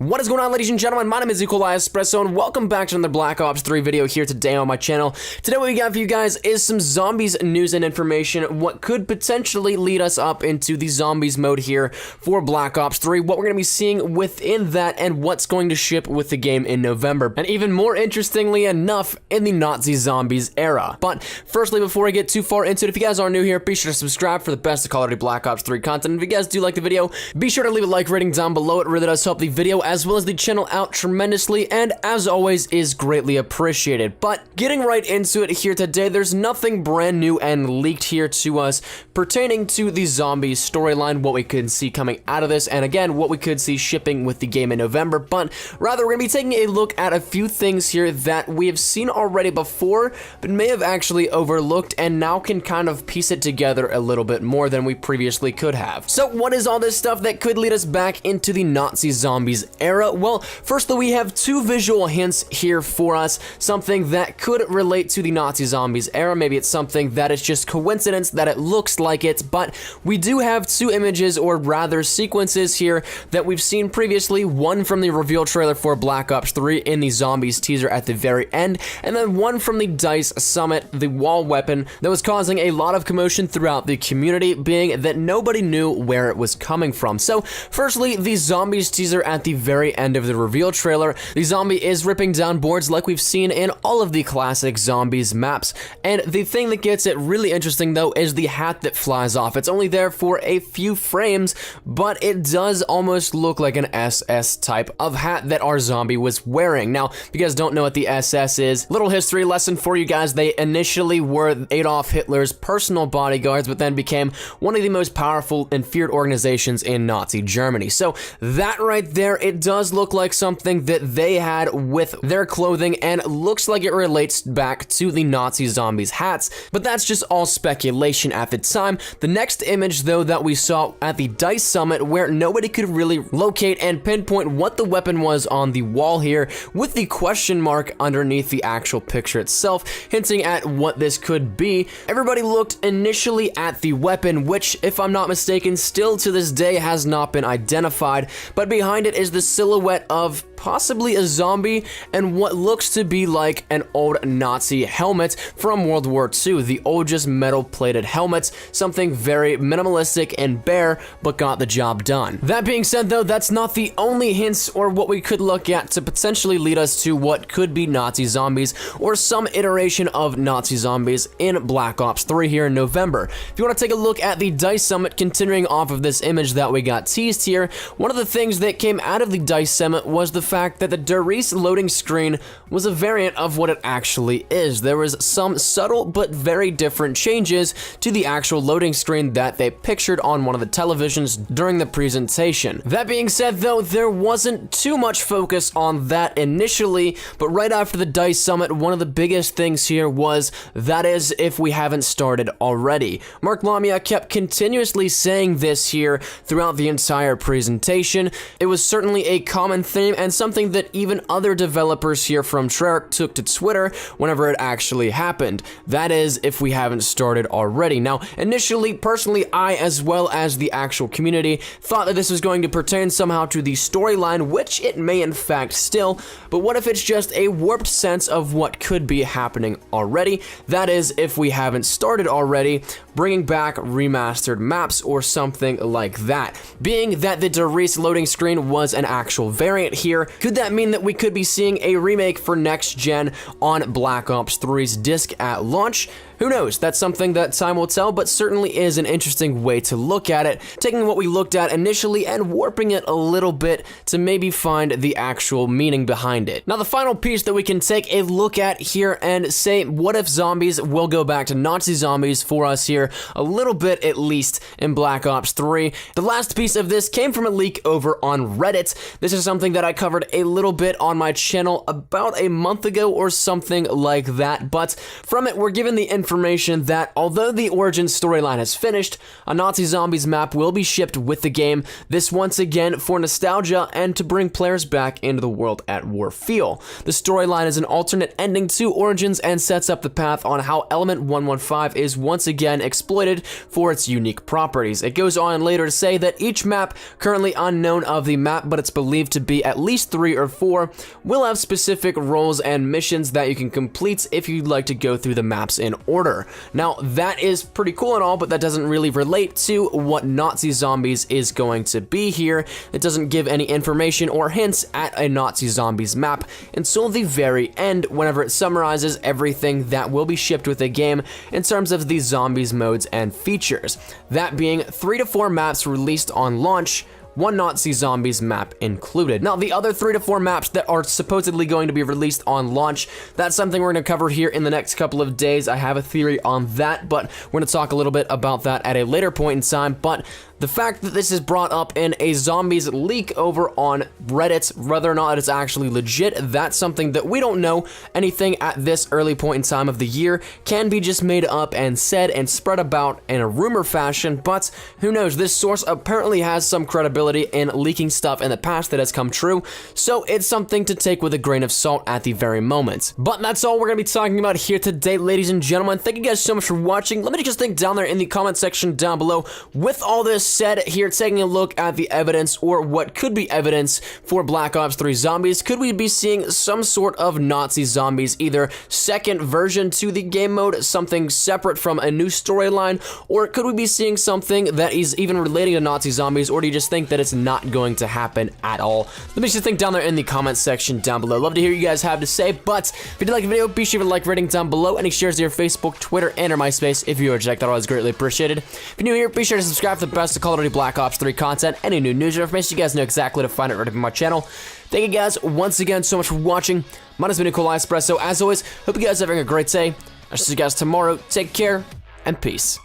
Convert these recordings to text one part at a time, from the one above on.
What is going on, ladies and gentlemen? My name is Equali Espresso, and welcome back to another Black Ops 3 video here today on my channel. Today what we got for you guys is some zombies news and information, what could potentially lead us up into the zombies mode here for Black Ops 3, what we're going to be seeing within that, and what's going to ship with the game in November, and even more interestingly enough, in the Nazi zombies era. But firstly, before I get too far into it, if you guys are new here, be sure to subscribe for the best of Call of Duty Black Ops 3 content. If you guys do like the video, be sure to leave a like rating down below. It really does help the video as well as the channel out tremendously, and as always is greatly appreciated. But getting right into it here today, there's nothing brand new and leaked here to us pertaining to the zombies storyline, what we could see coming out of this, and again, what we could see shipping with the game in November. But rather, we're going to be taking a look at a few things here that we have seen already before, but may have actually overlooked, and now can kind of piece it together a little bit more than we previously could have. So what is all this stuff that could lead us back into the Nazi zombies era? Well, firstly, we have two visual hints here for us, something that could relate to the Nazi zombies era. Maybe it's something that is just coincidence that it looks like it, but we do have two images, or rather sequences here, that we've seen previously, one from the reveal trailer for Black Ops 3 in the zombies teaser at the very end, and then one from the DICE Summit, the wall weapon that was causing a lot of commotion throughout the community, being that nobody knew where it was coming from. So firstly, the zombies teaser at the very end of the reveal trailer, the zombie is ripping down boards like we've seen in all of the classic zombies maps, and the thing that gets it really interesting though is the hat that flies off. It's only there for a few frames, but it does almost look like an SS type of hat that our zombie was wearing. Now, if you guys don't know what the SS is, little history lesson for you guys: they initially were Adolf Hitler's personal bodyguards, but then became one of the most powerful and feared organizations in Nazi Germany. So that right there, it does look like something that they had with their clothing, and looks like it relates back to the Nazi zombies hats, but that's just all speculation at the time. The next image though that we saw at the DICE Summit, where nobody could really locate and pinpoint what the weapon was on the wall here, with the question mark underneath the actual picture itself, hinting at what this could be. Everybody looked initially at the weapon, which, if I'm not mistaken, still to this day has not been identified, but behind it is the silhouette of possibly a zombie and what looks to be like an old Nazi helmet from World War II, the old just metal plated helmets, something very minimalistic and bare, but got the job done. That being said though, that's not the only hints or what we could look at to potentially lead us to what could be Nazi zombies, or some iteration of Nazi zombies in Black Ops 3 here in November. If you want to take a look at the DICE Summit, continuing off of this image that we got teased here, one of the things that came out of the DICE Summit was the fact that the Darius loading screen was a variant of what it actually is. There was some subtle but very different changes to the actual loading screen that they pictured on one of the televisions during the presentation. That being said though, there wasn't too much focus on that initially, but right after the DICE Summit, one of the biggest things here was, that is, if we haven't started already. Mark Lamia kept continuously saying this here throughout the entire presentation. It was certainly a common theme, and something that even other developers here from Treyarch took to Twitter whenever it actually happened. That is, if we haven't started already. Now, initially, personally, I, as well as the actual community, thought that this was going to pertain somehow to the storyline, which it may in fact still, but what if it's just a warped sense of what could be happening already? That is, if we haven't started already, bringing back remastered maps or something like that. Being that the Darius loading screen was an actual variant here, could that mean that we could be seeing a remake for next gen on Black Ops 3's disc at launch? Who knows? That's something that time will tell, but certainly is an interesting way to look at it, taking what we looked at initially and warping it a little bit to maybe find the actual meaning behind it. Now, the final piece that we can take a look at here and say, what if zombies will go back to Nazi zombies for us here, a little bit at least, in Black Ops 3. The last piece of this came from a leak over on Reddit. This is something that I covered a little bit on my channel about a month ago or something like that, but from it, we're given the information information that although the Origins storyline has finished, a Nazi Zombies map will be shipped with the game, this once again for nostalgia and to bring players back into the World at War feel. The storyline is an alternate ending to Origins and sets up the path on how Element 115 is once again exploited for its unique properties. It goes on later to say that each map, currently unknown of the map, but it's believed to be at least 3 or 4, will have specific roles and missions that you can complete if you'd like to go through the maps in order. Now, that is pretty cool and all, but that doesn't really relate to what Nazi Zombies is going to be here. It doesn't give any information or hints at a Nazi Zombies map until the very end, whenever it summarizes everything that will be shipped with the game in terms of the Zombies modes and features. That being 3 to 4 maps released on launch, 1 Nazi Zombies map included. Now, the other 3 to 4 maps that are supposedly going to be released on launch, that's something we're going to cover here in the next couple of days. I have a theory on that, but we're going to talk a little bit about that at a later point in time. But the fact that this is brought up in a Zombies leak over on Reddit, whether or not it's actually legit, that's something that we don't know. Anything at this early point in time of the year can be just made up and said and spread about in a rumor fashion, but who knows? This source apparently has some credibility in leaking stuff in the past that has come true, so it's something to take with a grain of salt at the very moment. But that's all we're going to be talking about here today, ladies and gentlemen. Thank you guys so much for watching. Let me just think down there in the comment section down below. With all this said, here taking a look at the evidence, or what could be evidence for Black Ops 3 Zombies, could we be seeing some sort of Nazi Zombies, either second version to the game mode, something separate from a new storyline, or could we be seeing something that is even relating to Nazi Zombies, or do you just think that it's not going to happen at all? Let me just think down there in the comment section down below. Love to hear what you guys have to say, but if you did like the video, be sure to like rating down below, any shares to your Facebook, Twitter, and or MySpace if you are checked, that always greatly appreciated. If you're new here, be sure to subscribe for the best of Call of Duty Black Ops 3 content, any new news or information. You guys know exactly where to find it right up on my channel. Thank you guys once again so much for watching. My name has been Nikolai Espresso. As always, hope you guys are having a great day. I'll see you guys tomorrow. Take care and peace.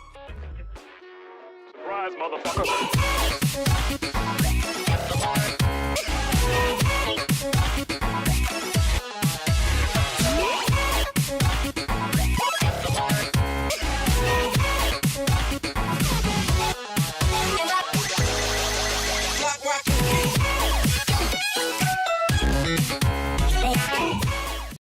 Surprise, motherfucker.